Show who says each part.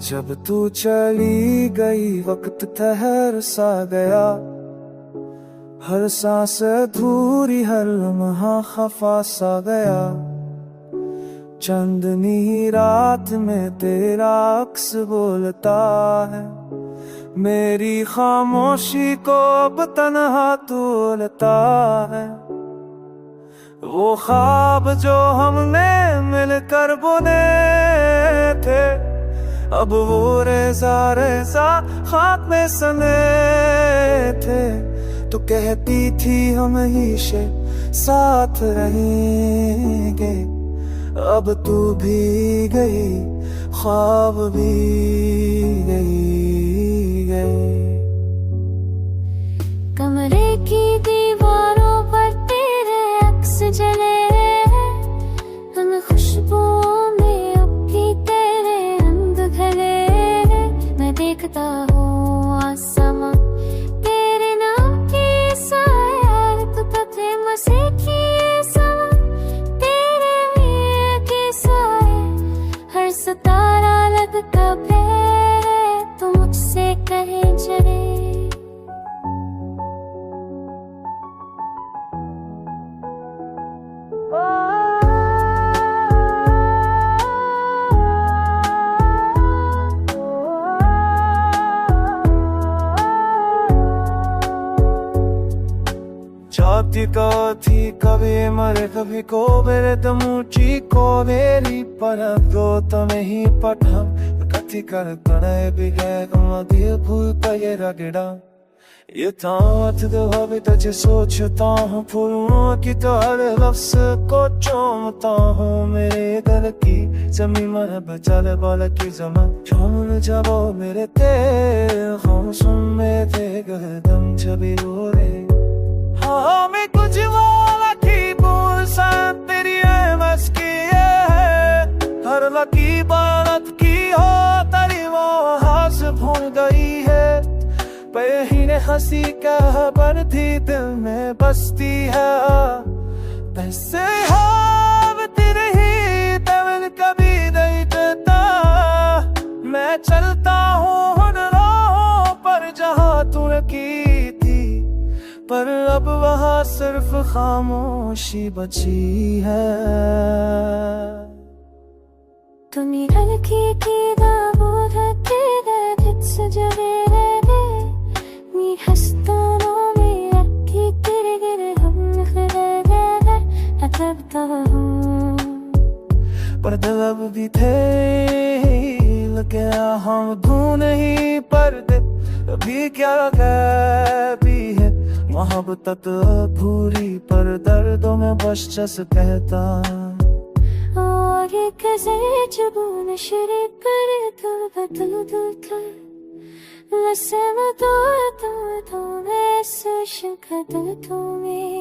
Speaker 1: जब तू चली गई वक्त ठहर सा गया, हर सांस अधूरी हर लम्हा खफा सा गया। चंदनी रात में तेरा अक्स बोलता है, मेरी खामोशी को अब तन्हा तोलता है। वो ख्वाब जो हमने मिलकर बुने थे, अब वो रेजा रेजा खाक में सने थे। तो कहती थी हम हमेशा साथ रहेंगे, अब तू भी गई ख्वाब भी गई।
Speaker 2: कमरे की दीवारों पर तेरे अक्स जले, हम खुशबुओं में अब भी तेरे रंग घले। मैं देखता हूँ आसमां तेरे नाम की साया, तू तो थे मसे की समा तेरे मिल के साए। हर सितारा लगता प्यारे, तू मुझसे कहे चले।
Speaker 1: जाती थी कभी मरे कभी को मेरे दमुची को मेरी पर दो तमें ही पठम कथी कर कणे बिगे दिल फूल का ये रगड़ा। ये तात भाभी तुझे सोचता हूँ, फूलों की तो हर लफ्ज़ को चूमता हूँ। मेरे दिल की जमी मन बचाले वाला की जमा चूम जाओ मेरे तेरे हम सुन में थे गदम छवि रो रे। हाँ मैं कुछ वाला की बोल सा तेरी है मस्की है, हर लकी बात की हो तेरी वो हाथ से भूल गई है। पहले हंसी क्या पर थी दिल में बसती है, पैसे हाँ तेरे ही तमिल कभी नहीं देता। मैं चलता हूँ राहों पर जहाँ तू की थी, पर अब वहाँ सिर्फ खामोशी बची है।
Speaker 2: तुम्ही हल्की की दाबूद तेरे दिल से जले रे, मी हस्तों में रखी तेरे गिरे हम खरे अतबता हूँ।
Speaker 1: पर दिल अब भी थे लगे हम धून ही पर अभी क्या भी है। मोहब्बत भूरी पर दर्दों में बस जस कहता,
Speaker 2: और एक जुबान शरीर कर दिल बदल दिल कर लसम तो मैं से शिकत तुम्हें।